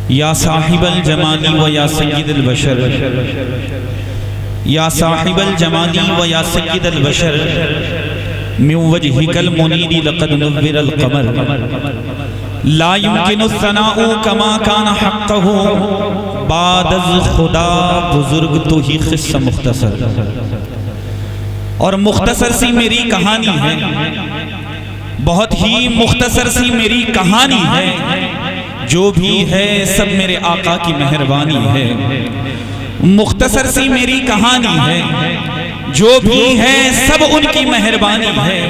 یا صاحب الجمال و یا سید البشر، یا صاحب الجمال و یا سید البشر، من وجهک المنیر لقد نور القمر، لا يمكن الثناء كما كان حقه بعد از خدا بزرگ تو ہی قصہ مختصر۔ اور مختصر سی میری کہانی ہے، بہت ہی مختصر سی میری کہانی ہے، جو بھی ہے سب میرے آقا کی مہربانی ہے۔ مختصر سی میری کہانی ہے، جو بھی ہے سب ان کی مہربانی ہے۔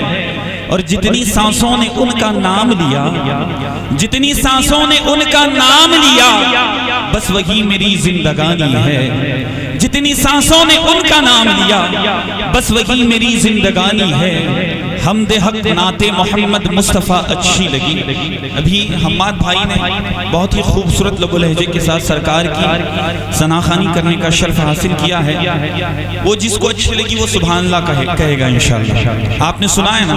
اور جتنی سانسوں نے ان کا نام لیا، جتنی سانسوں نے ان کا نام لیا، بس وہی میری زندگانی ہے۔ جتنی سانسوں نے ان کا نام لیا، بس وہی میری زندگانی ہے۔ حمد حق نعت محمد مصطفیٰ اچھی لگی۔ ابھی حماد بھائی نے بہت ہی خوبصورت لب و لہجے کے ساتھ سرکار کی ثناخوانی کرنے کا شرف حاصل کیا ہے۔ وہ جس کو اچھی لگی وہ سبحان اللہ کہے گا انشاءاللہ۔ آپ نے سنا ہے نا؟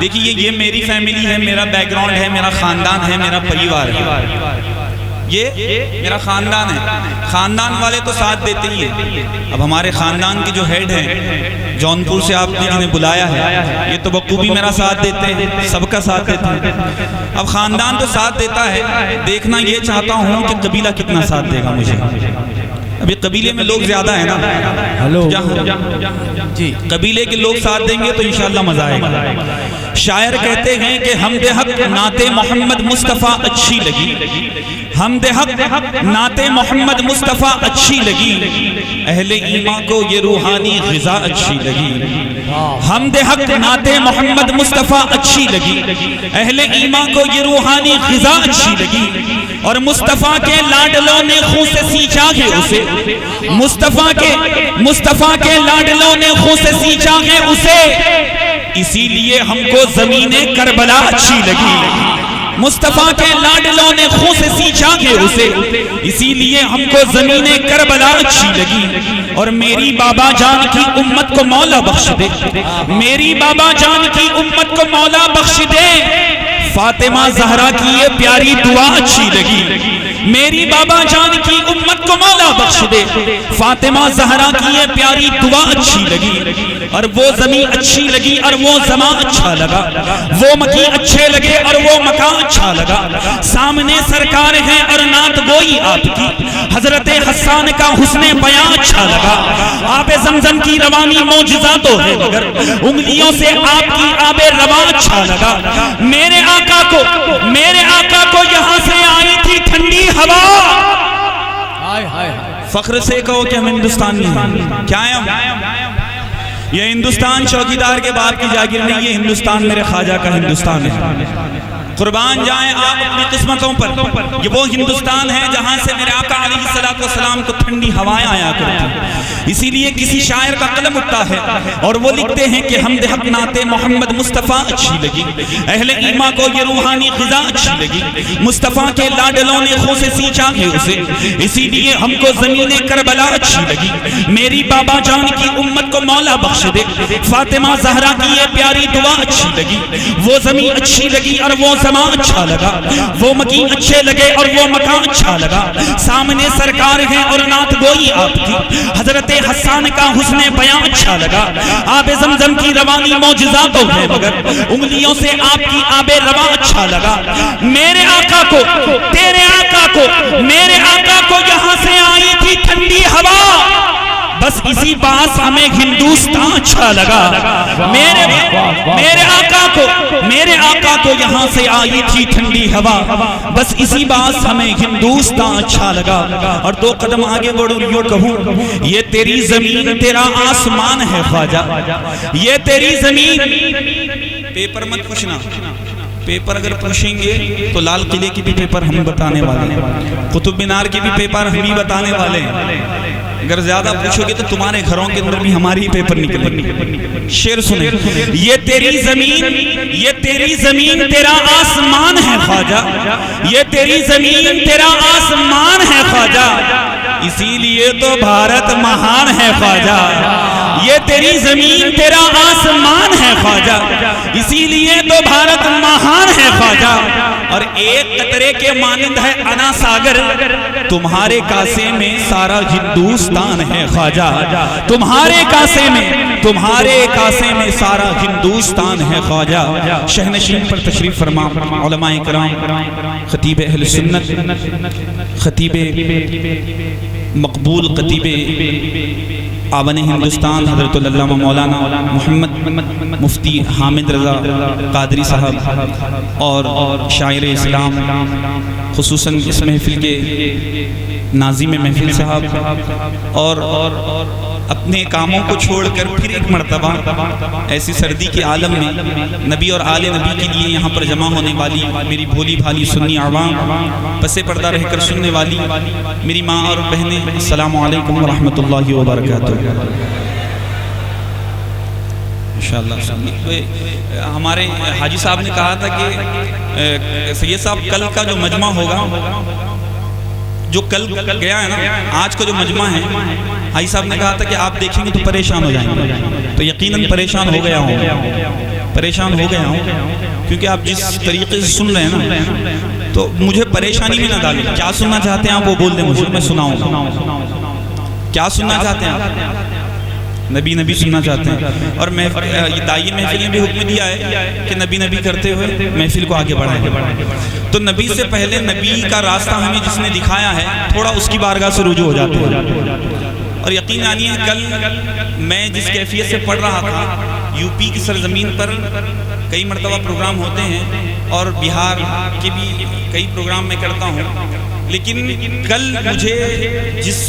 دیکھیے یہ میری فیملی ہے، میرا بیک گراؤنڈ ہے، میرا خاندان ہے، میرا پریوار ہے، یہ میرا خاندان ہے۔ خاندان والے تو ساتھ دیتے ہی ہیں۔ اب ہمارے خاندان کے جو ہیڈ ہیں، جونپور سے آپ نے جنہیں بلایا ہے، یہ تو بخوبی میرا ساتھ دیتے ہیں، سب کا ساتھ دیتے ہیں۔ اب خاندان تو ساتھ دیتا ہے، دیکھنا یہ چاہتا ہوں کہ قبیلہ کتنا ساتھ دے گا مجھے۔ ابھی قبیلے میں لوگ زیادہ ہیں نا، ہلو جی، قبیلے کے لوگ ساتھ دیں گے تو انشاءاللہ مزہ آئے گا۔ شاعر کہتے ہیں کہ حمد حق نعت محمد مصطفیٰ اچھی لگی، حمد حق نعت محمد مصطفیٰ اچھی لگی، اہل ایمان کو یہ روحانی غذا اچھی لگی۔ حمد حق نعت محمد مصطفیٰ اچھی لگی، اہل ایمان کو یہ روحانی غذا اچھی لگی۔ اور مصطفیٰ کے لاڈلوں نے خون سے سینچا ہے اسے، مصطفیٰ کے لاڈلوں نے خون سے سینچا ہے اسے، اسی لیے ہم کو زمین کربلا اچھی لگی۔ مصطفیٰ کے لاڈلوں نے خون سے سینچا ہے اسے، اسی لیے ہم کو زمین کربلا اچھی لگی۔ اور میری بابا جان کی امت کو مولا بخش دے، میری بابا جان کی امت کو مولا بخش دے، فاطمہ زہرا کی یہ پیاری دعا اچھی لگی۔ میری بابا جان کی امت کو مولا بخش دے، فاطمہ زہرا کی یہ پیاری دعا اچھی لگی۔ اور وہ زمین اچھی لگی اور وہ زمان اچھا لگا، وہ مکی اچھے لگے اور وہ مکان اچھا لگا۔ سامنے سرکار ہے اور نعت گوئی آپ کی، حضرت حسان کا حسن بیان اچھا لگا۔ آب زمزم کی روانی معجزہ تو ہے مگر انگلیوں سے آپ کی آب رواں اچھا لگا۔ میرے آقا کو یہاں سے آئی تھی ٹھنڈی ہوا۔ فخر سے کہو کہ ہم ہندوستانی ہیں، کیا ہیں ہم؟ یہ ہندوستان چوکیدار کے باپ کی جاگیر نہیں، یہ ہندوستان میرے خواجہ کا ہندوستان ہے۔ قربان جائیں آپ اپنی قسمتوں پر، یہ وہ ہندوستان ہے جہاں سے میرے آقا علیہ السلام کو ٹھنڈی ہوائیں آیا کرتی۔ اسی لیے کسی شاعر کا قلم اٹھتا ہے اور وہ لکھتے ہیں کہ حمد حق نعت محمد مصطفیٰ اچھی لگی، اہل ایمان کو یہ روحانی غذا اچھی لگی، مصطفیٰ کے لاڈلوں نے خون سے سینچا ہے اسے، اسی لیے ہم کو زمین کربلا اچھی لگی۔ میری بابا جان کی امت کو مولا بخش دے، فاطمہ زہرا کی یہ پیاری دعا اچھی لگی۔ وہ زمین اچھی لگی اور وہ زمان اچھا لگا، وہ مکین اچھے لگے اور وہ مکان اچھا لگا۔ سامنے سرکار ہیں اور نعت گوئی آپ کی، حضرت حسان کا حسن بیان اچھا لگا۔ آب زمزم کی روانی معجزہ تو ہے مگر انگلیوں سے آپ کی آب رواں اچھا لگا۔ میرے آقا کو، تیرے آقا کو، میرے آقا کو یہاں سے آئی تھی ٹھنڈی ہوا، بس اسی باس ہمیں ہندوستان اچھا لگا۔ میرے آقا کو یہاں سے آئی تھی ٹھنڈی ہوا، بس اسی باس ہمیں ہندوستان اچھا لگا۔ اور دو قدم آگے بڑھوں یوں کہوں، یہ تیری زمین تیرا آسمان ہے خواجہ، یہ تیری زمین۔ پیپر مت پوچھنا، پیپر اگر پوچھیں گے تو لال قلعے کی بھی پیپر ہم بتانے والے ہیں، قطب مینار کی بھی پیپر ہم ہی بتانے والے ہیں۔ اگر زیادہ پوچھو گے تو تمہارے گھروں کے اندر بھی ہماری پیپر نکلیں گے۔ شعر سنیں، یہ تیری زمین تیرا آسمان ہے خواجہ، یہ تیری زمین تیرا آسمان ہے خواجہ، اسی لیے تو بھارت مہان ہے خواجہ۔ یہ تیری زمین تیرا آسمان ہے خواجہ، اسی لیے تو بھارت مہان ہے خواجہ، اور ایک قطرے کے مانند ہے انا ساگر، تمہارے کاسے میں سارا ہندوستان ہے خواجہ، تمہارے کاسے میں سارا ہندوستان ہے خواجہ۔ شہنشین پر تشریف فرما علماء کرام، خطیب اہل سنت، خطیب مقبول، خطیب آبان ہندوستان حضرت علامہ مولانا محمد مفتی حامد رضا قادری صاحب اور شاعر اسلام، خصوصاً اس محفل کے ناظم محفل صاحب، اور اپنے کاموں کو چھوڑ کر پھر ایک مرتبہ ایسی سردی کے عالم میں نبی اور آل نبی کے لیے یہاں پر جمع ہونے والی میری بھولی بھالی سنی عوام، پسے پردہ رہ کر سننے والی میری ماں اور بہنیں، السلام علیکم ورحمۃ اللہ وبرکاتہ۔ انشاءاللہ ہمارے حاجی صاحب نے کہا تھا کہ سید صاحب کل کا جو مجمع ہوگا، جو کل گیا ہے نا، آج کا جو مجمع ہے، حاجی صاحب نے کہا تھا کہ آپ دیکھیں گے تو پریشان ہو جائیں گے، تو یقیناً پریشان ہو گیا ہوں، کیونکہ آپ جس طریقے سے سن رہے ہیں نا، تو مجھے پریشانی میں نہ ڈالیں۔ کیا سننا چاہتے ہیں آپ وہ بول دیں مجھے، میں سناؤں گا۔ کیا سننا چاہتے ہیں آپ؟ نبی سننا چاہتے ہیں، اور دائی محفل نے بھی حکم دیا ہے کہ نبی کرتے ہوئے محفل کو آگے بڑھائیں۔ تو نبی سے پہلے نبی کا راستہ ہمیں جس نے دکھایا ہے، تھوڑا اس کی بارگاہ سے رجوع ہو جاتے ہیں۔ اور یقین جانیے کل میں جس کیفیت سے پڑھ رہا تھا، یو پی کی سرزمین پر کئی مرتبہ پروگرام ہوتے ہیں اور بہار کے بھی کئی پروگرام میں کرتا ہوں، لیکن کل مجھے جس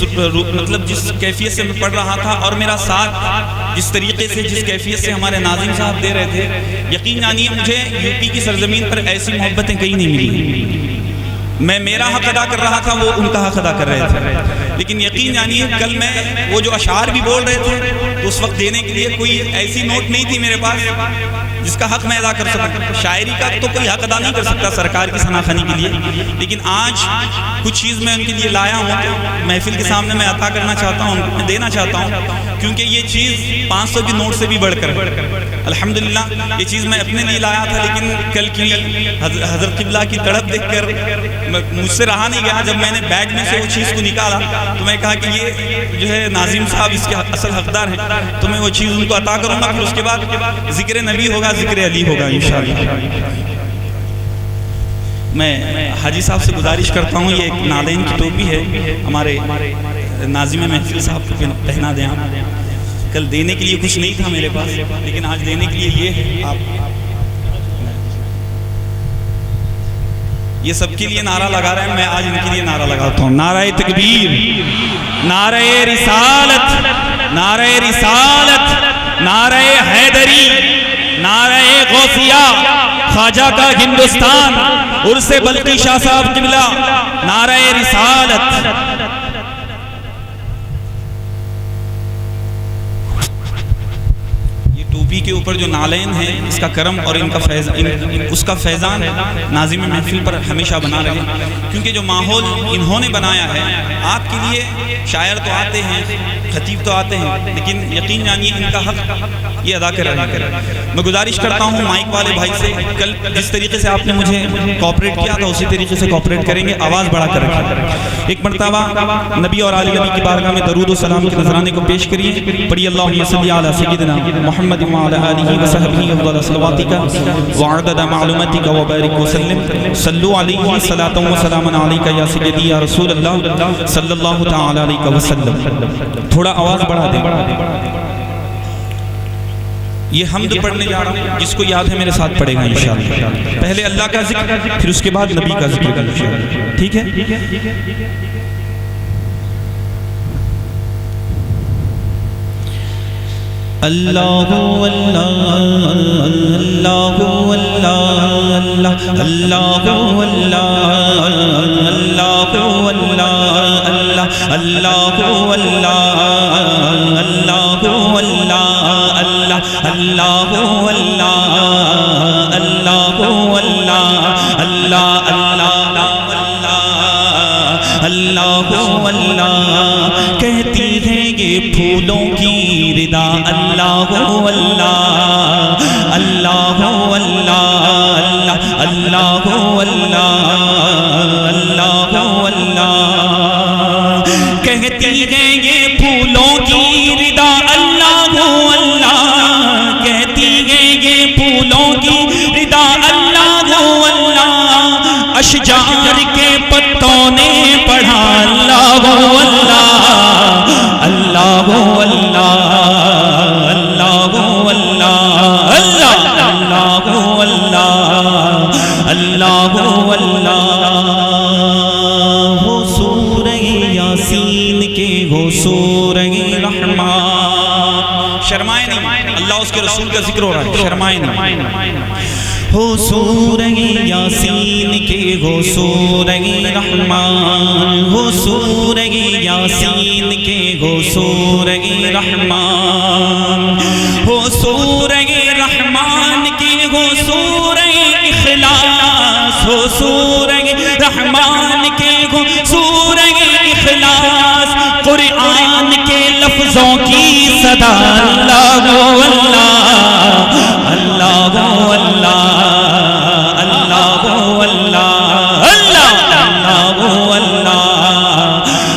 کیفیت سے میں پڑھ رہا تھا اور میرا ساتھ جس طریقے سے جس کیفیت سے ہمارے ناظم صاحب دے رہے تھے، یقین جانیے مجھے یو پی کی سرزمین پر ایسی محبتیں کہیں نہیں ملی۔ میں میرا حق ادا کر رہا تھا، وہ ان کا حق ادا کر رہے تھے، لیکن یقین جانیے کل میں وہ جو اشعار بھی بول رہے تھے تو اس وقت دینے کے لیے کوئی ایسی نوٹ نہیں تھی میرے پاس جس کا حق میں ادا کر سکتا۔ شاعری کا تو کوئی حق ادا نہیں کر سکتا سرکار کی ثناخوانی کے لیے، لیکن آج کچھ چیز میں ان کے لیے لایا ہوں تو محفل کے سامنے میں عطا کرنا چاہتا ہوں، میں دینا چاہتا ہوں، کیونکہ یہ چیز 500 کی نوٹ سے بھی بڑھ کر الحمدللہ یہ چیز میں اپنے لیے لایا تھا، لیکن کل کی حضرت قبلہ کی تڑپ دیکھ کر مجھ سے رہا نہیں گیا۔ جب میں نے بیگ میں سے وہ چیز کو نکالا تو میں کہا کہ یہ جو ہے ناظم صاحب اس کے اصل حقدار ہیں، تو میں وہ چیز ان کو عطا کروں گا، پھر اس کے بعد ذکر نبی ہوگا، ذکر علی ہوگا انشاءاللہ۔ میں حاجی صاحب سے گزارش کرتا ہوں، یہ ایک نالین کی ٹوپی ہے، ہمارے ناظم محفل صاحب کو پہنا دیں آپ۔ کل دینے کے لیے کچھ نہیں تھا میرے پاس، لیکن آج دینے کے لیے یہ ہے۔ آپ یہ سب کے لیے نعرہ لگا رہے ہیں، میں آج ان کے لیے نعرہ لگاتا ہوں۔ نعرہ تکبیر، نعرہ رسالت، نعرہ رسالت، نعرہ حیدری، نعرہ غوثیہ، خواجہ کا ہندوستان، عرس بلقی شاہ صاحب قبلہ، نعرہ رسالت۔ ٹوپی کے اوپر جو نالین ہیں، اس کا کرم اور ان کا اس کا فیضان ناظم محفل پر ہمیشہ بنا رہے، کیونکہ جو ماحول انہوں نے بنایا ہے آپ کے لیے، شاعر تو آتے ہیں، خطیب تو آتے ہیں، لیکن یقین جانیے ان کا حق یہ ادا کر رہے ہیں۔ میں گزارش کرتا ہوں مائک والے بھائی سے، کل جس طریقے سے آپ نے مجھے کوآپریٹ کیا تھا اسی طریقے سے کوآپریٹ کریں گے، آواز بڑھا کر رکھیں۔ ایک مرتبہ نبی اور آل نبی کی بارگاہ میں درود و سلام کے نذرانے کو پیش کریے، پڑھیے اللہم صلی علی سیدنا محمد وعلی آلہ وصحبہ افضل صلواتک وعدد معلوماتک وبارک وسلم، صلو علیہ صلاۃ و سلام علیک یا سیدی یا رسول اللہ صلی اللہ تعالی علیہ وسلم۔ تھوڑا آواز بڑھا دیں۔ یہ حمد پڑھنے جا رہا ہوں، جس کو یاد ہے میرے ساتھ پڑھے گا انشاءاللہ۔ پہلے اللہ کا ذکر، پھر اس کے بعد نبی کا ذکر انشاءاللہ، ٹھیک ہے؟ اللہ اللہ اللہ اللہ اللہ اللہ اللہ اللہ کہتی ہے یہ پھولوں کی ردا اللہ اللہ اللہ اللہ اللہ اللہ اللہ اللہ کہتی ہے یہ پھولوں کی ردا اللہ اللہ کہتی ہے یہ پھولوں کی ردا اللہ اللہ اشجار کے پتوں نے پڑھا اللہ اللہ اللہ اللہ اللہ اللہ اللہ اللہ اللہ اللہ ہو سورہ یاسین کے ہو سورہ رحمان شرمائے نہیں اللہ اس کے رسول کا ذکر ہو رہا ہے شرمائے نہیں ہو سورہ یاسین کے ہو سورہ رحمان ہو سورہ یاسین کے ہو سورہ رحمان ہو سورہ رحمان کے ہو سورہ اخلاص ہو سورہ رحمان کے ہو سورہ اخلاص قرآن کے لفظوں کی صدا اللہ اللہ اللہ اللہ اللہ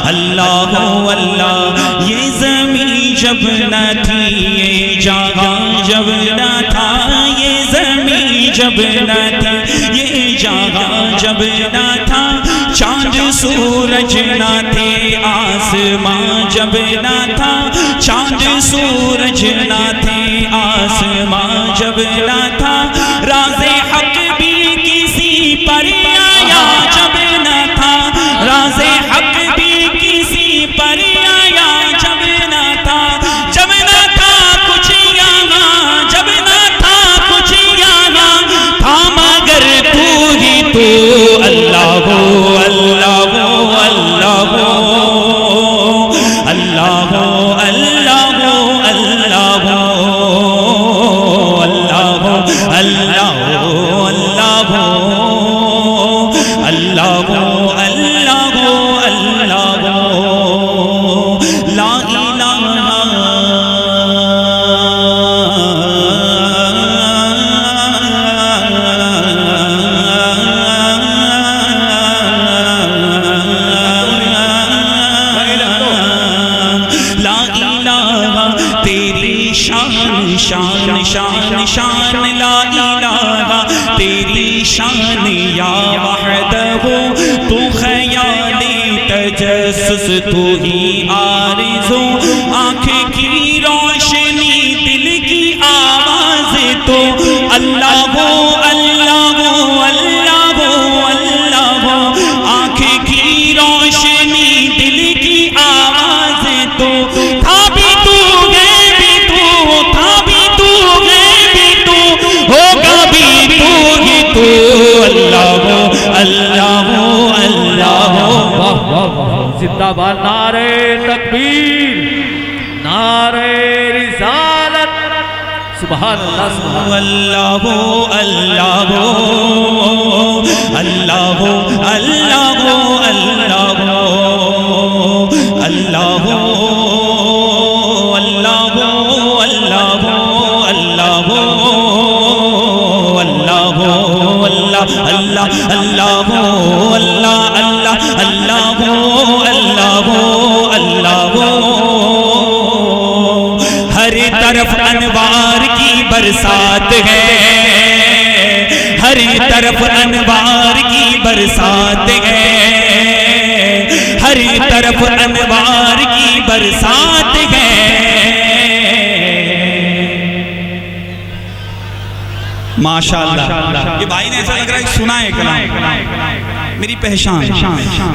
اللہ اللہ یہ زمین جب نہ تھی یہ جہاں جب نہ تھا یہ زمین جب نہ تھی یہ جہاں جب نہ تھا چاند سورج نہ تھے آسمان جب نہ تھا چاند سورج نہ تھے آسمان جب نہ تھا راز حق بھی کسی پر آیا جب نہ تھا راز حق بھی کسی پر آیا جب نہ تھا کچھ یہاں جب نہ تھا کچھ یہاں تھا مگر تو ہی تو اللہ ہو اللہ ہو اللہ ہو اللہ ہو اللہ ہو اللہ ہو اللہ ہو اللہ ہو اللہ ہو اللہ ہو اللہ ہو اللہ ہو لا شان شان شان لا الہ تیری شان یا وحدہ تو خیال تجسس تو ہی آرزو آنکھ کی روشنی دل کی آواز تو اللہ ہو اللہ ہو اللہ ہو اللہ ہو آنکھ کی روشنی دل کی آواز تو تھا بھی تو ہے بھی تو تھا بھی تو ہے بھی تو ہوگا بھی تو ہی تو اللہ ہو اللہ ہو اللہ ہو زندہ باد نعرہ تکبیر نعرہ رسالت سبحان اللہ سبحان اللہ ہو اللہ ہو اللہ ہو اللہ ہو اللہ ہو اللہ ہو اللہ ہو اللہ ہو اللہ ہو اللہ ہو اللہ اللہ اللہ ہو اللہ اللہ اللہ ہو اللہ ہو اللہ ہو ہر طرف انوار کی برسات ہے ہر طرف انوار کی برسات ہے ہر طرف انوار کی برسات ہے ماشاءاللہ یہ بھائی نے ایسا لگ رہا ہے سنا ہے کلام میری پہچان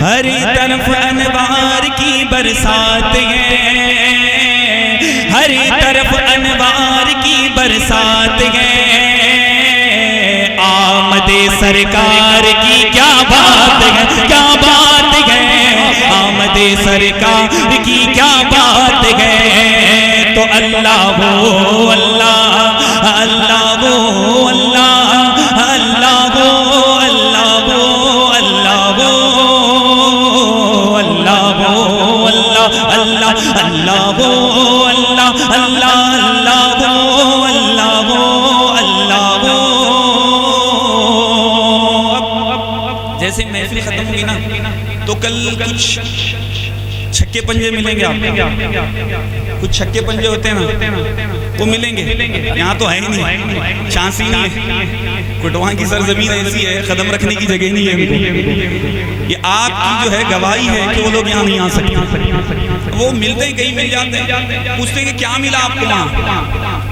ہر طرف انوار کی برسات ہے ہر طرف انوار کی برسات ہے آمد سرکار کی کیا بات ہے کیا بات ہے آمد سرکار کی کیا بات ہے تو اللہ ہو اللہ اللہ ہو اللہ اللہ ہو اللہ ہو اللہ ہو کل کچھ چھکے پنجے ملیں گے آپ کو، کچھ چھکے پنجے ہوتے ہیں نا وہ ملیں گے، یہاں تو ہے ہی نہیں، چانس ہی نہیں ہے، کٹواں کی سرزمین ایسی ہے قدم رکھنے کی جگہ نہیں ہے ان کو۔ یہ آپ کی جو ہے گواہی ہے کہ وہ لوگ یہاں نہیں آ سکتے، وہ ملتے ہیں کہیں مل جاتے ہیں، پوچھتے ہیں کہ کیا ملا آپ کو وہاں؟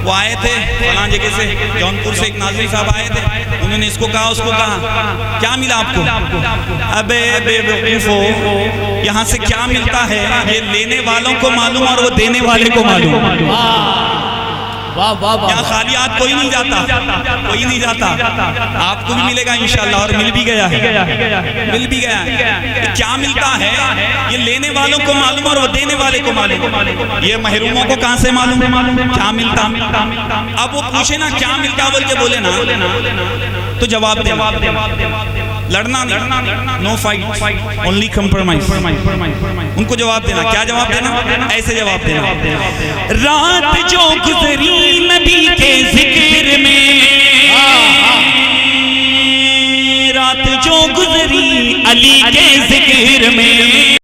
وہ آئے تھے فلاں جگہ سے، جونپور سے ایک ناظرین صاحب آئے تھے، انہوں نے اس کو کہا اس کو کہا، کیا ملا آپ کو؟ ابے بے وقوفو، یہاں سے کیا ملتا ہے یہ لینے والوں کو معلوم اور وہ دینے والے کو معلوم۔ یہاں خالی ہاتھ کوئی نہیں جاتا، کوئی نہیں جاتا، آپ کو بھی ملے گا انشاءاللہ، اور مل بھی گیا ہے، مل بھی گیا ہے۔ کیا ملتا ہے یہ لینے والوں کو معلوم اور وہ دینے والے کو معلوم۔ یہ محروموں کو کہاں سے معلوم کیا ملتا؟ اب وہ پوچھے نا کیا ملتا بول کے بولے نا تو جواب دے، لڑنا نہیں، نو فائٹ اونلی کمپرومائز، ان کو جواب دینا۔ کیا جواب دینا؟ ایسے جواب دینا، رات جو گزری نبی کے ذکر میں، رات جو گزری علی کے ذکر میں،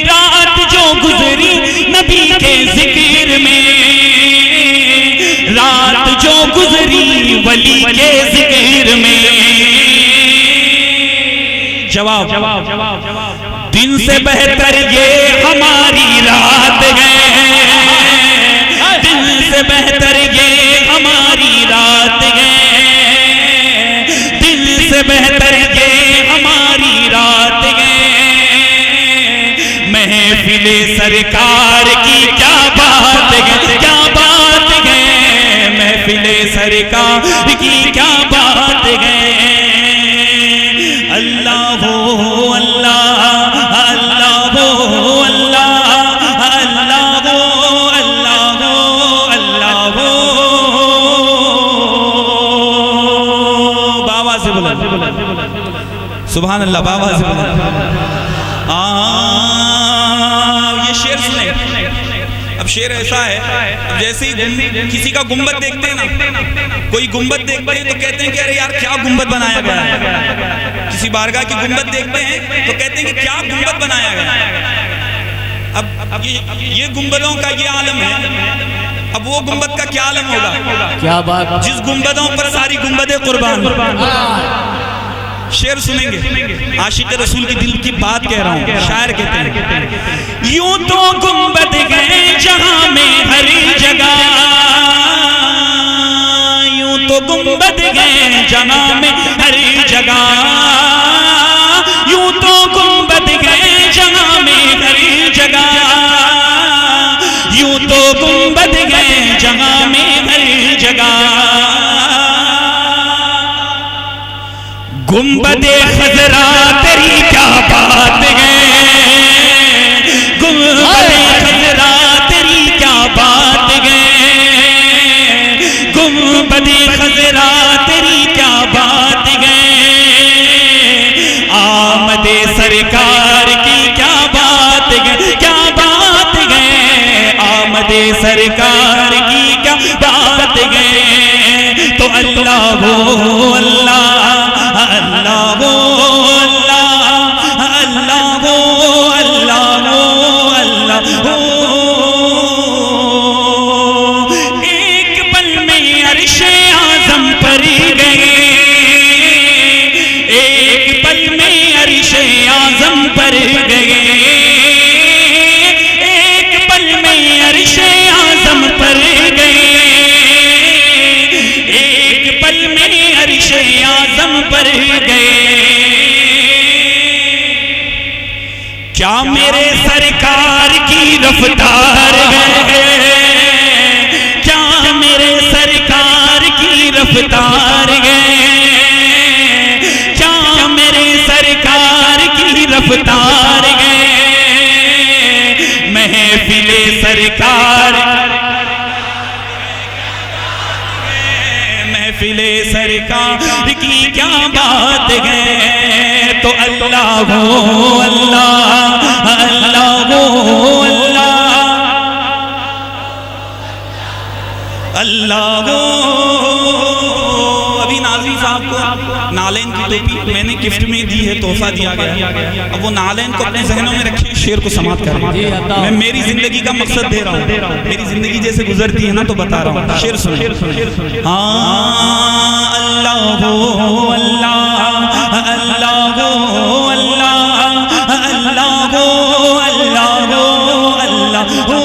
رات جو گزری نبی کے ذکر میں، رات جو گزری ولی کے ذکر میں، جواب دن سے بہتر یہ ہماری رات ہے، دن سے بہتر یہ ہماری رات ہے، دن سے بہتر یہ ہماری رات ہے، محفل سرکار کی کیا بات ہے، کیا بات ہے، محفل سرکار کی کیا بات ہے، اللہ ہو اللہ، اللہ ہو اللہ، اللہ ہو اللہ ہو اللہ ہو، بابا سے بولا سبحان اللہ، بابا سے بولا۔ یہ شعر سنیں، اب شعر ایسا ہے، جیسے ہی کسی کا گنبد دیکھتے ہیں نا، کوئی گنبد دیکھتے ہیں تو کہتے ہیں کہ ارے یار کیا گنبد بنایا گیا ہے، کسی بارگاہ کی گنبد دیکھتے ہیں تو کہتے ہیں کہ کیا گنبد بنایا گیا ہے۔ اب یہ گنبدوں کا یہ عالم ہے، اب وہ گنبد کا کیا عالم ہوگا؟ کیا بات، جس گنبدوں پر ساری گنبدیں قربان۔ شعر سنیں گے، عاشق رسول کی دل کی بات کہہ رہا ہوں، شاعر کہتے ہیں، یوں تو گنبد گئے جہاں میں ہر جگہ، یوں تو گنبد گئے جہاں میں ہر جگہ، یوں تو گنبد گئے جہاں میں ہر جگہ، یوں تو گنبد گئے جہاں میں ہر جگہ، گنبد خضرا تیری کیا بات ہے، گنبد خضرا تیری کیا بات ہے، گنبد خضرا تیری کیا بات ہے، آمد سرکار کی کیا بات ہے، کیا بات ہے، آمد سرکار کی کیا بات ہے، تو اللہ ہو اللہ، اللہ ہو اللہ، اللہ ہو اللہ ہو اللہ ہو، ایک پل میں عرش اعظم پر گئے، ایک پل میں عرش اعظم پر گئے، ایک پل میں عرش اعظم پر گئے، ایک پل میں عرش اعظم پر گئے، کیا میرے سرکار کی رفتار ہے، کیا میرے سرکار کی رفتار ہے، کیا میرے سرکار کی رفتار ہے، محفل سرکار، محفل سرکار کی کیا بات ہے، تو اللہ ہو اللہ، اللہ ہو اللہ، اللہ ہو۔ ابھی ناظرین صاحب کو نالین کی ٹوپی میں نے گفٹ میں دی ہے، تحفہ دیا گیا، اب وہ نالین کو اپنے ذہنوں میں رکھیں، شعر کو سماعت کریں۔ میں میری زندگی کا مقصد دے رہا ہوں، میری زندگی جیسے گزرتی ہے نا تو بتا رہا ہوں، شعر سنیں۔ اللہ ہو اللہ، اللہ ہو اللہ، اللہ ہو اللہ ہو اللہ ہو،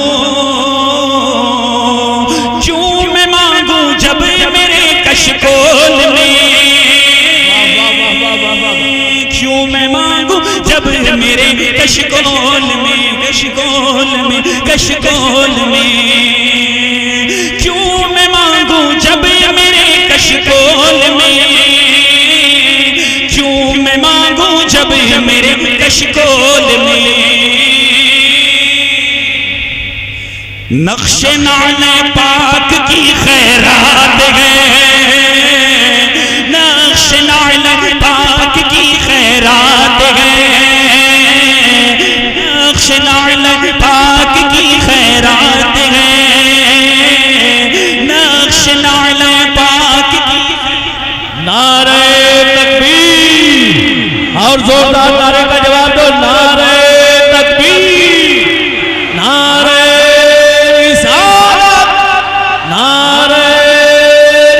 کیوں میں مانگوں جب میرے کشکول میں، کیوں میں مانگوں جب میرے کشکول میں، کشکول میں، کشکول میں، کیوں میں مانگوں جب میرے کشکول میں، کیوں میں مانگوں جب میرے کشکول میں، نقش نعل پاک کی خیرات ہے، نقش نعل پاک کی خیرات ہے، نقش نعل پاک کی خیرات ہے، نقش نعل پاک کی، نعرہ تکبیر، اور زوردار نعرے کا جواب دو، نعرہ تکبیر، نعرہ رسالت، نعرہ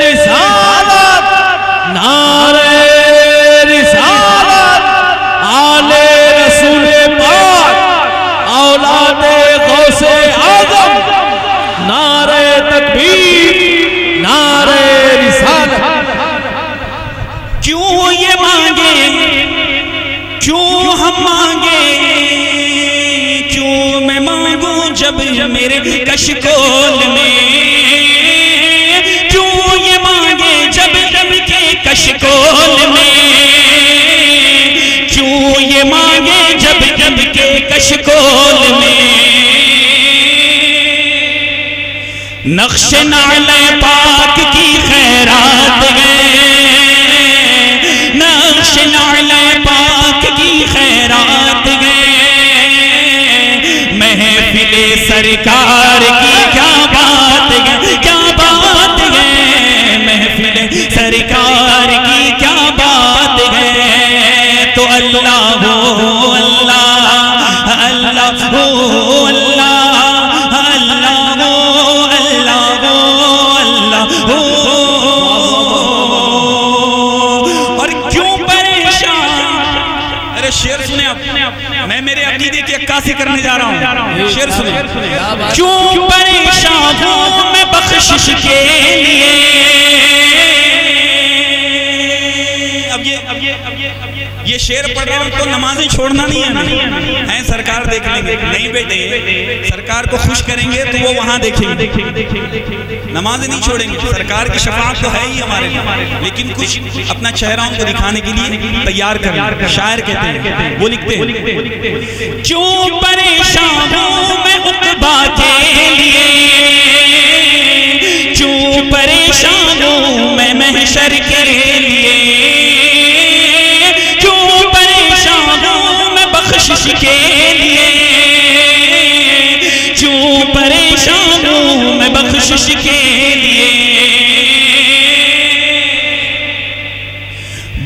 رسالت، نعرہ رسالت، آل رسول پاک، اولاد غوث اعظم، نعرہ تکبیر، نعرہ رسالت۔ کیوں یہ مانگے، کیوں ہم مانگے، کیوں میں مانگوں جب میرے کشکول میں، کیوں یہ مانگے جب کے کشکول میں، کیوں یہ مانگے جب کے کشکول میں، نقش نعل پاک کی خیرات ہے، نقش نعل پاک کی خیرات ہے، محفل سرکار کی کیا بات ہے، کیا بات ہے، محفل سرکار کی کیا بات ہے، تو اللہ ہو اللہ، اللہ ہو اللہ، اللہ ہو اللہ ہو اللہ ہو، اور کیوں پریشان، ارے شعر سنیں آپ، میں میرے عقیدے کی عکاسی کرنے جا رہا ہوں، شعر سنیں، کیوں پریشان ہوں میں بخشش کے لیے، یہ شعر پڑھ رہا ہوں تو نمازیں چھوڑنا نہیں ہے، ہیں سرکار دیکھ لیں گے، نہیں بیٹے سرکار کو خوش کریں گے تو وہ وہاں دیکھیں گے، نمازیں نہیں چھوڑیں گے، سرکار کی شفاعت تو ہے ہی ہمارے، لیکن کچھ اپنا چہرہ ان کو دکھانے کے لیے تیار کریں، شاعر کہتے ہیں، وہ لکھتے ہیں، کیوں پریشان ہوں میں عقبہ کے لیے، کیوں پریشان ہوں میں محشر کے لیے، بخشش کے لیے، کیوں پریشان ہوں میں بخشش کے لیے،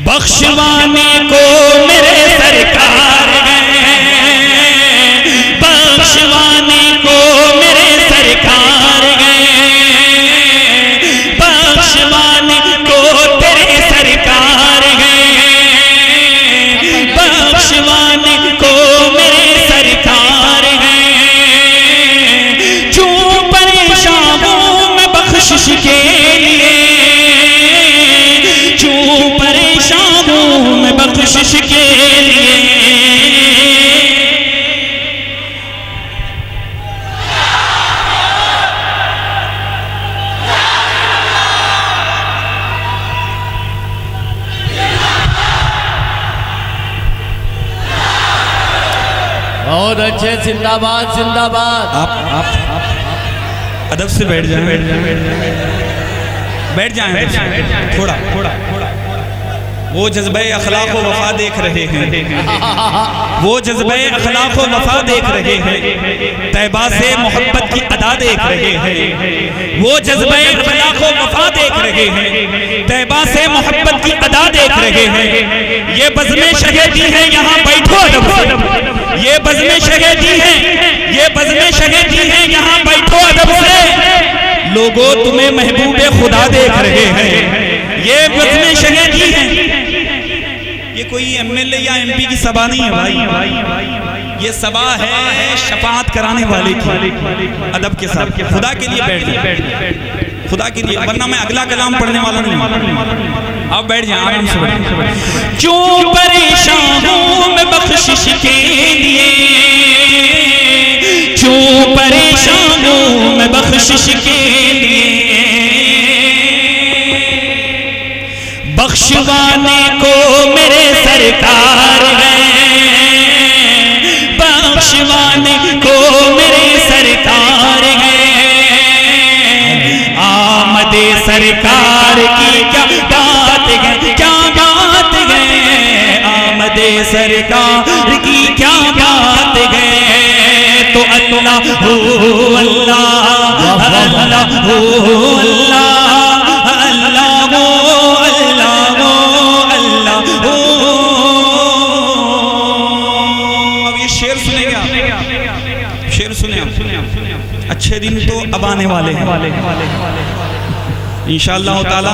بخشوانے کو میرے سرکار ہیں، بخشوانے کو میرے سرکار ہیں، بخشوانے کو تیرے سرکار ہیں، بخشوانے کو میرے سرکار ہیں، کیوں پریشان ہوں میں بخشش کے لیے، کیوں پریشان ہوں میں بخشش کے لیے، بہت اچھے، زندہ باد زندہ باد۔ آپ ادب سے بیٹھ جائیں، بیٹھ جائیں تھوڑا، وہ جذبہ اخلاق و وفا دیکھ رہے ہیں، وہ جذبہ اخلاق و وفا دیکھ رہے ہیں، طیبہ سے محبت کی ادا دیکھ رہے ہیں، وہ جذبہ اخلاق و وفا دیکھ رہے ہیں، طیبہ سے محبت کی ادا دیکھ رہے ہیں۔ یہ بزم شہیدی ہے، یہاں بیٹھو ادب سے، یہ بزم شہیدی ہے، یہ بزم شہیدی ہے، یہاں بیٹھو ادب سے، لوگوں تمہیں محبوب خدا دیکھ رہے ہیں۔ یہ بزم شہیدی ہے، یہ کوئی ایم ایل اے یا ایم پی کی سبا نہیں ہے بھائی، یہ سبا ہے شفاعت کرانے والے کی، ادب کے ساتھ خدا کے لیے بیٹھ جائیں، خدا کے لیے، ورنہ میں اگلا کلام پڑھنے والا نہیں ہوں۔ اب بیٹھ جائیں آرام سے بیٹھ۔ کیوں پریشان ہوں میں بخشش کے لیے، کیوں پریشان ہوں میں بخشش کے لیے، بخشوانے کو میرے سرکار ہیں، بخشوانے کو میرے سرکار ہیں، آمد سرکار کی کیا بات ہے، کیا بات ہے، آمد سرکار کی کیا بات ہے، تو اللہ ہو اللہ، اللہ ہو اللہ، اللہ ہو اللہ، اللہ ہو۔ اب یہ شعر سنیں گے آپ، شعر سنیں آپ، اچھے دن تو اب آنے والے ہیں انشاءاللہ تعالی۔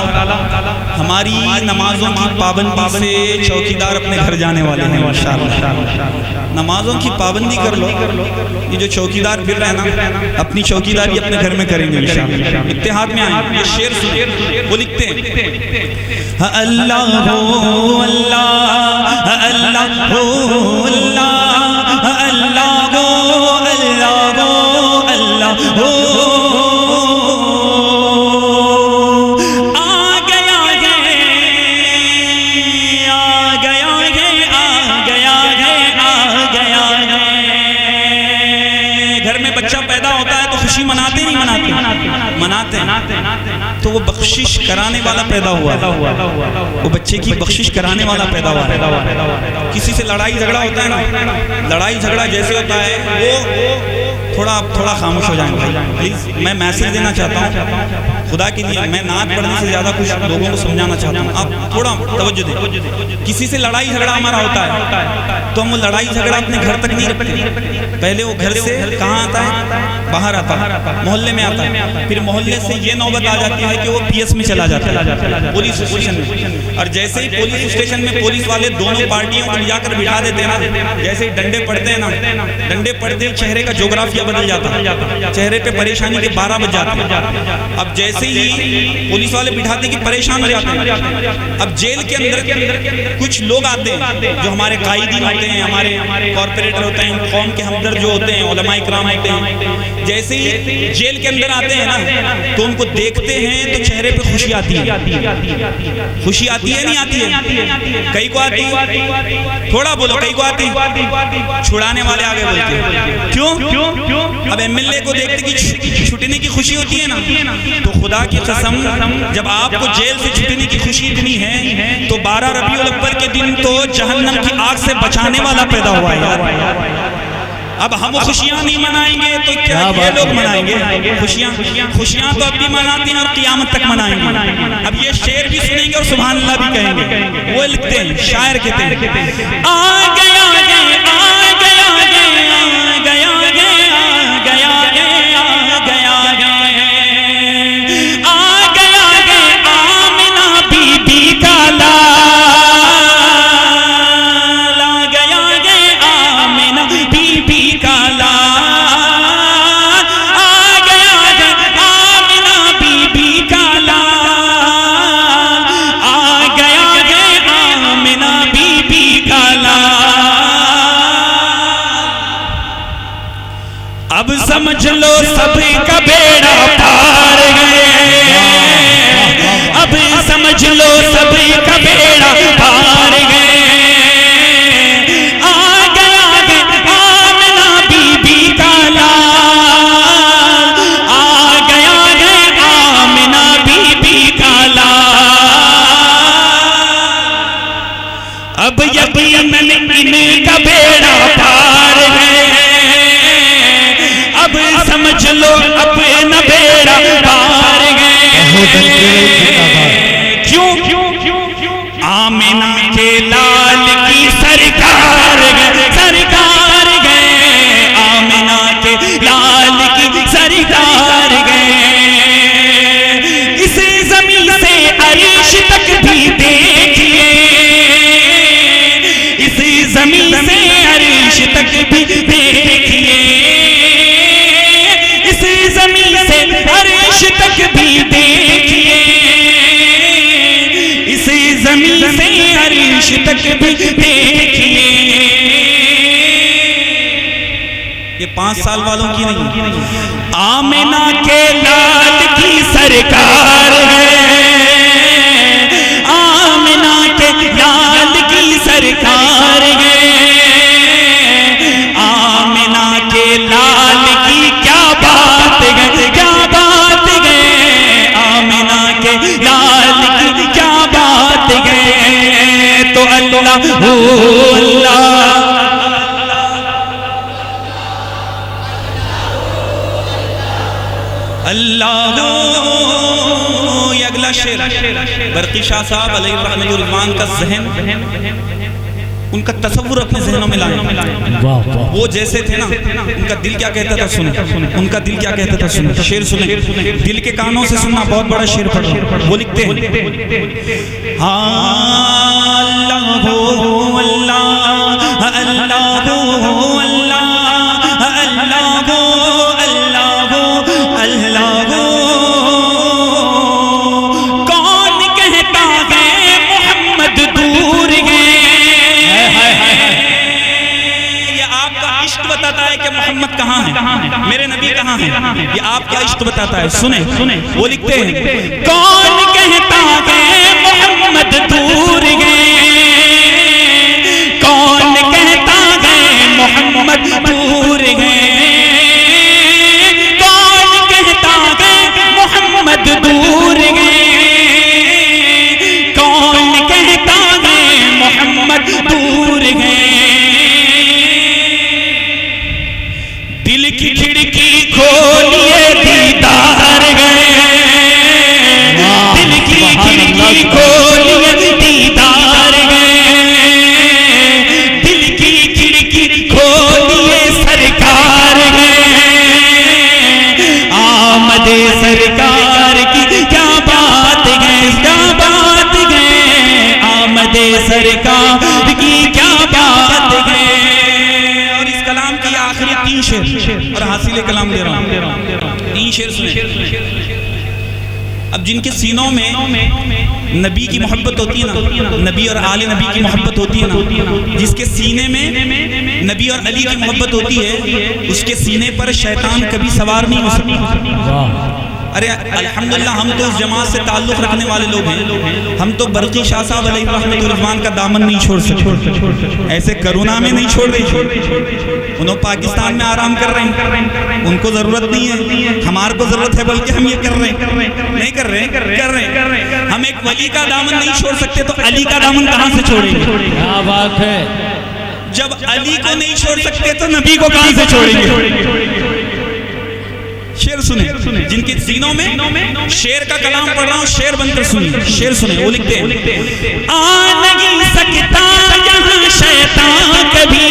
ہماری نمازوں کی پابندی سے چوکیدار اپنے گھر جانے والے ہیں انشاءاللہ۔ نمازوں کی پابندی کر لو، یہ جو چوکیدار پھر رہے نا اپنی چوکیداری اپنے گھر میں کریں گے انشاءاللہ، اتحاد میں آئیں۔ یہ شعر سنیں، وہ لکھتے ہیں اللہ ہو اللہ، اللہ ہو اللہ، اللہ ہو اللہ ہو اللہ ہو، مناتے نہیں مناتے تو وہ بخشش کرانے والا پیدا ہوا، وہ بچے کی بخشش کرانے والا پیدا ہوا۔ کسی سے لڑائی جھگڑا ہوتا ہے نا، لڑائی جھگڑا جیسے ہوتا ہے وہ تھوڑا خاموش ہو جائیں گے پلیز۔ میں میسج دینا چاہتا ہوں خدا کے لیے، میں نعت پڑھنے سے زیادہ کچھ لوگوں کو سمجھانا چاہتا ہوں، آپ تھوڑا توجہ دیں۔ کسی سے لڑائی جھگڑا ہمارا ہوتا ہے تو ہم وہ لڑائی جھگڑا اپنے گھر تک نہیں رکھتے، پہلے وہ گھر سے کہاں آتا ہے، باہر آتا ہے، محلے میں آتا ہے، پھر محلے سے یہ نوبت آ جاتی ہے کہ وہ پی ایس میں چلا جاتا ہے، پولیس اسٹیشن میں، اور جیسے ہی پولیس اسٹیشن میں پولیس والے دونوں پارٹیوں کو جا کر بٹھا دیتے ہیں نا، جیسے ہی ڈنڈے پڑتے ہیں نا، ڈنڈے پڑتے چہرے کا جغرافیہ بدل جاتا ہے، چہرے پہ پریشانی کے 12 بج جاتے ہیں۔ اب جیسے ہی پولیس والے بٹھاتے ہیں کہ پریشان ہو جاتے ہیں، اب جیل کے اندر کچھ لوگ آتے ہیں جو ہمارے قائدین ہوتے ہیں، ہمارے کارپوریٹر ہوتے ہیں، قوم کے ہمدرد جو ہوتے ہیں، علماء کرام ہوتے ہیں، جیسے ہی جیل کے اندر آتے ہیں نا تو ان کو دیکھتے ہیں تو چہرے پہ خوشی آتی ہے، خوشی آتی ہے نہیں آتی ہے، کئی کو آتی ہے، تھوڑا بولو، کئی کو آتی ہے، چھڑانے والے آگے بولتے ہیں کیوں؟ اب ایم ایل اے کو دیکھتے کہ چھٹنے کی خوشی ہوتی ہے نا، تو خدا کی قسم جب آپ کو جیل سے چھٹنے کی خوشی اتنی ہے تو 12 ربیع الاول کے دن تو جہنم کی آگ سے بچانے والا پیدا ہوا ہے یار۔ اب ہم خوشیاں نہیں منائیں گے تو کیا یہ لوگ منائیں گے؟ خوشیاں تو اب بھی مناتے ہیں اور قیامت تک منائیں گے۔ اب یہ شعر بھی سنیں گے اور سبحان اللہ بھی کہیں گے۔ وہ لکھتے ہیں، شاعر کہتے ہیں آ گیا اب سمجھ لو سب کا بیڑا پار گئے، اب سمجھ لو سب کا بیڑا پار گئے، آ گیا آمنہ بی بی کا لال، آ گیا آمنہ بی بی کا لال۔ سے عرش تک بھی دیکھیے، اس زمین سے عرش تک بھی دیکھیے، اس زمین سے عرش تک بھی دیکھیے۔ یہ 5 سال والوں کی نہیں، آمنہ کے لال کی سرکار ہے، آمنہ کے لال کی سرکار ہے، آمنہ کے لال کی کیا بات ہے، کیا بات ہے، آمنہ کے لال کی کیا بات ہے۔ تو اللہ اللہ یہ اگلا شعر برقی شاہ صاحب علیہ الرحمۃ والرضوان کا ذہن، ان کا تصور اپنے ذہنوں میں لائیں۔ وہ جیسے تھے نا، ان کا دل کیا کہتا تھا سنیں، ان کا دل کیا کہتا تھا سنیں، شعر سنیں، دل کے کانوں سے سننا بہت بڑا شعر پڑھ رہا ہوں۔ وہ لکھتے ہیں اللہ ہو اللہ اللہ ہو اللہ اللہ ہو اللہ ہو اللہ ہو، کون کہتا ہے محمد دور ہے۔ یہ آپ کا عشق بتاتا ہے کہ محمد کہاں ہے، میرے نبی کہاں ہیں، یہ آپ کا عشق بتاتا ہے۔ سنیں وہ لکھتے ہیں کون کہتا ہے محمد دور ہے، کون کہتا ہے محمد دور ہے، کون کہتا ہے محمد دور ہے، کون کہتا ہے محمد دور ہے۔ دل کی کھڑکی کھولیے دیدار ہے، دل کی کھڑکی کھولیے دیدار ہے، دل کی کھڑکی کھولیے سرکار ہے، آمد سرکار کی کیا بات ہے، کیا بات ہے، آمد سرکار کی کیا بات ہے۔ اور اس کلام کی آخری 3 شعر، اور حاصل کلام دے رہا ہوں، 3 شعر سنیں۔ اب جن کے سینوں میں نبی کی محبت ہوتی ہے نا، نبی اور آل نبی کی محبت ہوتی ہے نا، جس کے سینے میں نبی اور علی کی محبت ہوتی ہے، اس کے سینے پر شیطان کبھی سوار نہیں ہو سکتا۔ ارے الحمدللہ ہم تو اس جماعت سے تعلق رکھنے والے لوگ ہیں، ہم تو برقی شاہ صاحب علیہ الرحمۃ والرضوان کا دامن نہیں چھوڑ سکتے، ایسے کرونا میں نہیں چھوڑ رہے، انہوں پاکستان میں آرام کر رہے ہیں، ان کو ضرورت نہیں ہے، ہمارے کو ضرورت ہے، بلکہ ہم یہ کر رہے ہیں، نہیں کر رہے ہیں، کر رہے ہیں۔ ہم ایک ولی کا دامن نہیں چھوڑ سکتے تو علی کا دامن کہاں سے چھوڑیں گے؟ کیا بات ہے، جب علی کو نہیں چھوڑ سکتے تو نبی کو کہاں سے چھوڑیں گے؟ شعر سنیں، جن کے سینوں میں شعر کا کلام پڑھ رہا ہوں، شعر بن کر سنیں، شعر سنیں۔ وہ لکھتے ہیں آ نہیں سکتا یہاں شیطان کبھی،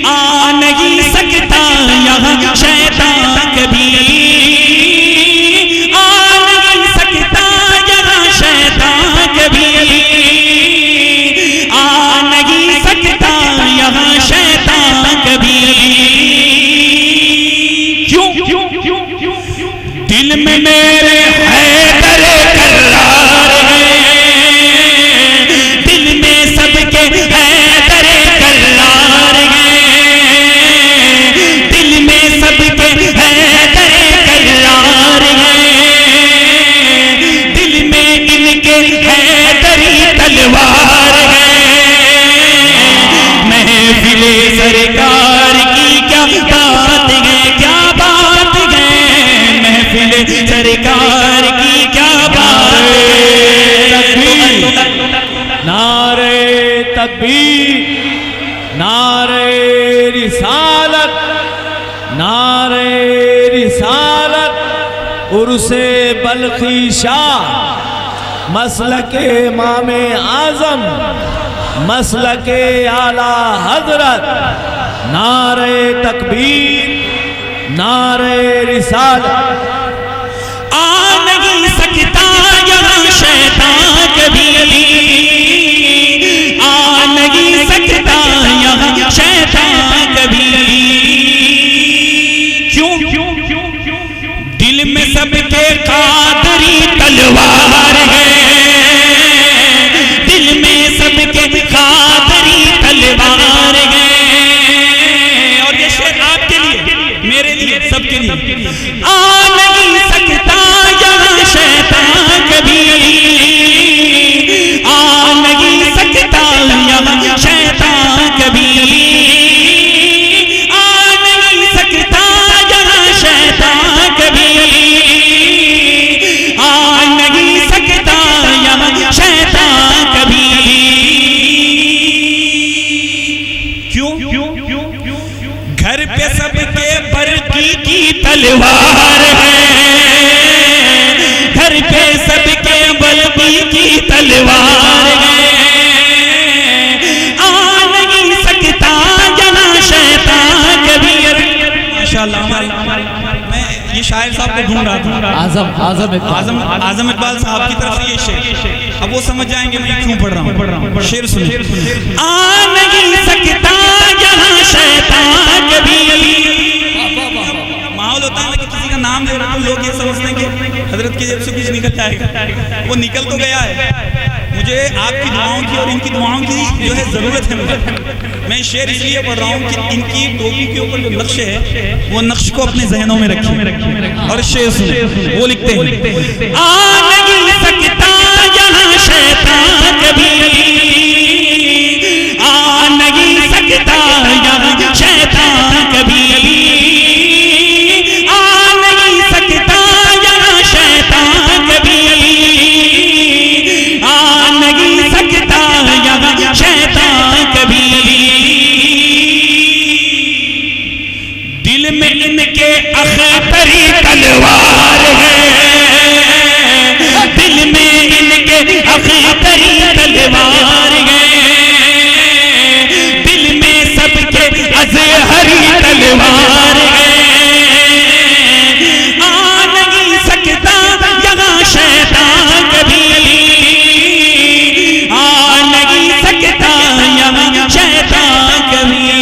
آ نہیں سکتا یہاں شیطان کبھی، آ نہیں سکتا یہاں شیطان کبھی، آ نہیں سکتا یہاں شیطان کبھی۔ دل میں میرے حیدر کرار ہے، دل میں سب کے حیدر کرار ہے، دل میں سب کے حیدر کرار ہے، دل میں ان کے حیدری تلوار ہے، محفل سرکار کی کیا بات ہے، کیا بات ہے، محفل سرکار کی کیا بات ہے۔ نعرہ تکبیر، نعرہ رسالت، نعرہ رسالت، عرس بلخی شاہ، مسلک امام اعظم، مسلک اعلیٰ حضرت، نعرہ تکبیر، نعرہ رسالت۔ آ نہیں سکتا یہاں شیطان کبھی، آ نہیں سکتا کیوں؟ گھر پہ سب کے برقی کی تلوار ہے، گھر پہ سب کے برقی کی تلوار ہے، آ نہیں سکتا جہاں شیطان کبیر۔ ماشاءاللہ، میں یہ شاعر صاحب کو ڈھونڈ رہا تھا، اعظم اقبال صاحب کی طرف سے یہ شعر، اب وہ سمجھ جائیں گے میں کیوں پڑھ رہا ہوں۔ شعر سنیں، آ نہیں سکتا جہاں شیطان کبھی۔ ماحول ہوتا ہے کہ کسی کا نام لے رہا تو لوگ یہ سمجھتے ہیں کہ حضرت کی جیب سے کچھ نکل جائے گا، وہ نکل تو گیا ہے۔ مجھے آپ کی دعاؤں کی اور ان کی دعاؤں کی جو ہے ضرورت ہے مجھے۔ میں شعر اس لیے پڑھ رہا ہوں کہ ان کی ٹوپی کے اوپر جو نقش ہے وہ نقش کو اپنے ذہنوں میں رکھیں اور شعر سنیں۔ وہ لکھتے ہیں، آ نہیں سکتا یہاں شیطان کبھی، آ نہیں سکتا یہاں شیطان کبھی، آ نہیں سکتا یہاں شیطان کبھی، آ نہیں سکتا یہاں شیطان کبھی۔ دل میں ان کے اختری تلوار ہے، دل میں ان کے اختری تلوار ہے، دل میں سب کے ازہری تلوار ہے، آ نہیں سکتا یہاں شیطان کبھی، آ نہیں سکتا یہاں شیطان کبھی۔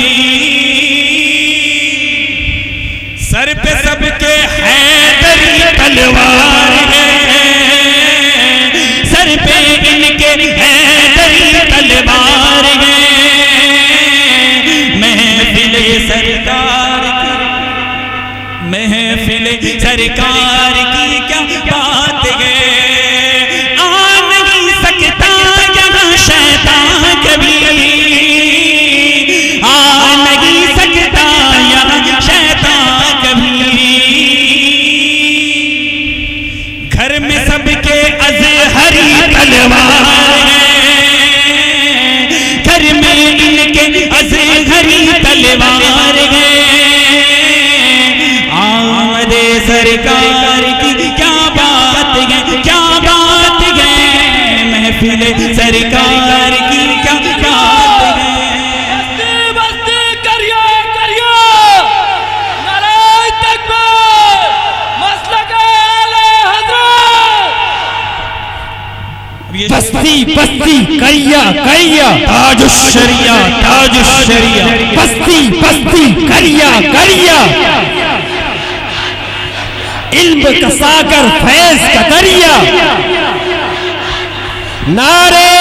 سر پہ سب کے حیدری تلوار ہے، سر پہ ان کے حیدری تلوار ہے، محفل سرکار کی، محفل سرکار کی کیا بات ہے، آ نہیں سکتا یہاں شیطان کبھی، آ نہیں سکتا یہاں شیطان کبھی۔ گھر میں سب کے ازہری تلوار ہے، گھر میں ان کے ازہری تلوار ہے، آمد سرکار کی کیا بات ہے، کیا بات ہے، محفل سرکار کی کیا بات ہے۔ بستی بستی کریا کریا تاج الشریعہ تاج الشریعہ، بستی بستی کریا کریا، علم کا ساگر فیض کا دریا، نعرے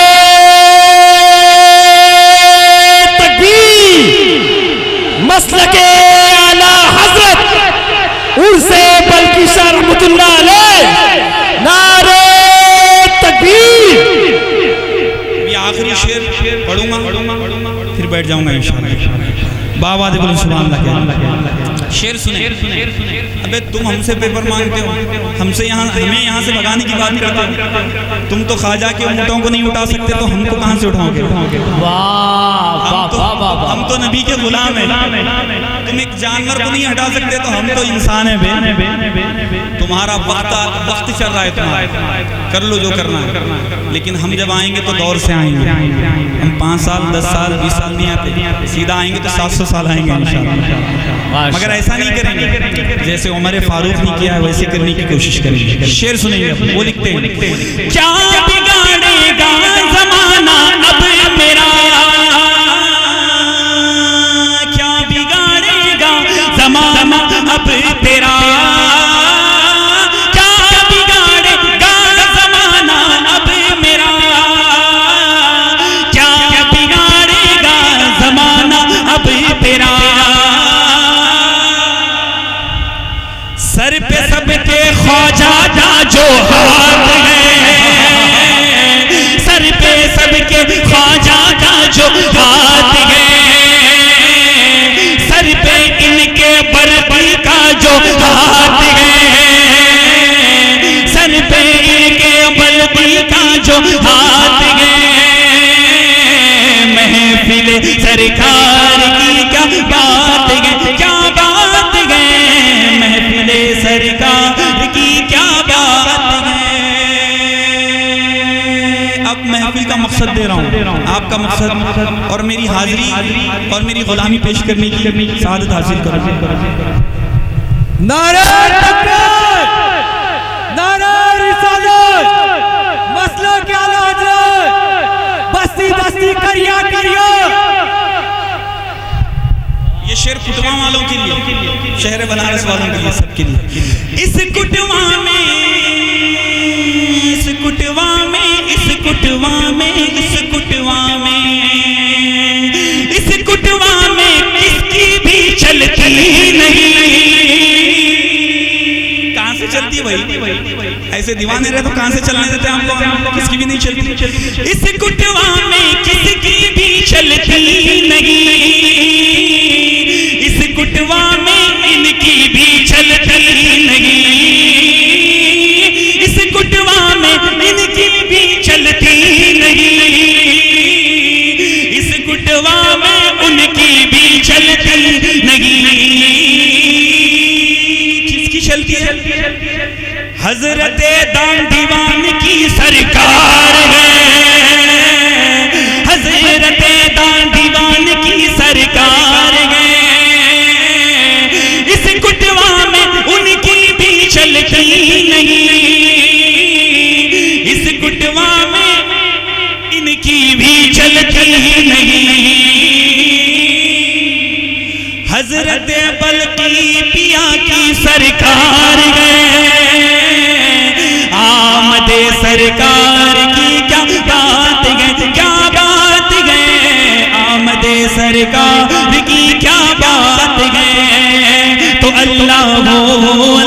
تکبیر، مسلک اعلیٰ حضرت عرس بلقیسہ رحمۃ اللہ علیہ، نعرے تکبیر۔ یہ آخری شعر پڑھوں گا پھر بیٹھ جاؤں گا انشاءاللہ۔ بابا دے بولو سبحان اللہ۔ شعر سنیں، ابے تم ہم سے پیپر مانگتے ہو، ہمیں یہاں سے بھگانے کی بات کرتے ہو، تم تو خواجہ کے اونٹوں کو نہیں اٹھا سکتے تو ہم کو کہاں سے اٹھاؤ گے؟ ہم تو نبی کے غلام ہیں، تم ایک جانور کو نہیں ہٹا سکتے تو ہم تو انسان ہیں بے۔ تمہارا وقت چل رہا ہے، تمہارا کر لو جو کرنا ہے، لیکن ہم جب آئیں گے تو دور سے آئیں گے، ہم 5 سال 10 سال 20 سال نہیں آتے، سیدھا آئیں گے تو 700 سال آئیں گے انشاءاللہ، مگر ایسا نہیں کریں گے جیسے عمر فاروق نے کیا ہے ویسے کرنے کی کوشش کریں گے۔ شعر سنیں گے، وہ لکھتے ہیں، کیا بگاڑے گا زمانہ اب میرا، کیا بگاڑے گا زمانہ اب تیرا، کیا بگاڑے گا زمانہ اب میرا، کیا بگاڑے گا زمانہ اب تیرا، سر پہ سب کے خواجہ جو ہاتھ ہے، سر پہ سرکار کی کیا بات ہے، کیا بات ہے، محفل سرکار کی کیا بات ہے۔ اب محفل کا مقصد دے رہا ہوں، آپ کا مقصد اور میری حاضری اور میری غلامی پیش کرنے کی سعادت حاصل کرو۔ نعرہ تکبیر، نعرہ رسالت، مسلک اعلی حضرت، بستی بستی کریا کریا۔ یہ شعر کٹوا والوں کے لیے، شہر بنارس والوں کے لیے، سب کے لیے۔ اس کٹوا میں، اس کٹوا میں، اس کٹوا میں، اس کٹوا میں، اس کٹوا میں کس کی بھی چلتی نہیں۔ کہاں سے چلتی ہے بھائی؟ ایسے دیوانے رہے تو کہاں سے چلنے دیتے ہم لوگ؟ کس کی بھی نہیں چلتی۔ اس کٹوا میں کس کی بھی چلتی نہیں، اس کٹوا میں ان کی بھی چلتی نہیں، اس کٹوا میں ان کی بھی چلتی نہیں، اس کٹوا میں ان کی بھی چلتی نہیں۔ کس کی چلتی ہے؟ حضرت دان دیوان کی سرکار ہے، حضرت دان دیوان کی سرکار ہے، اس کٹوا میں ان کی بھی چلتی نہیں، اس کٹوا میں ان کی بھی چلتی نہیں۔ حضرت بلقی پیا کی سرکار ہے، آمد سرکار کی کیا بات ہے، کیا بات ہے، آمد سرکار کی کیا بات ہے۔ تو اللہ ہو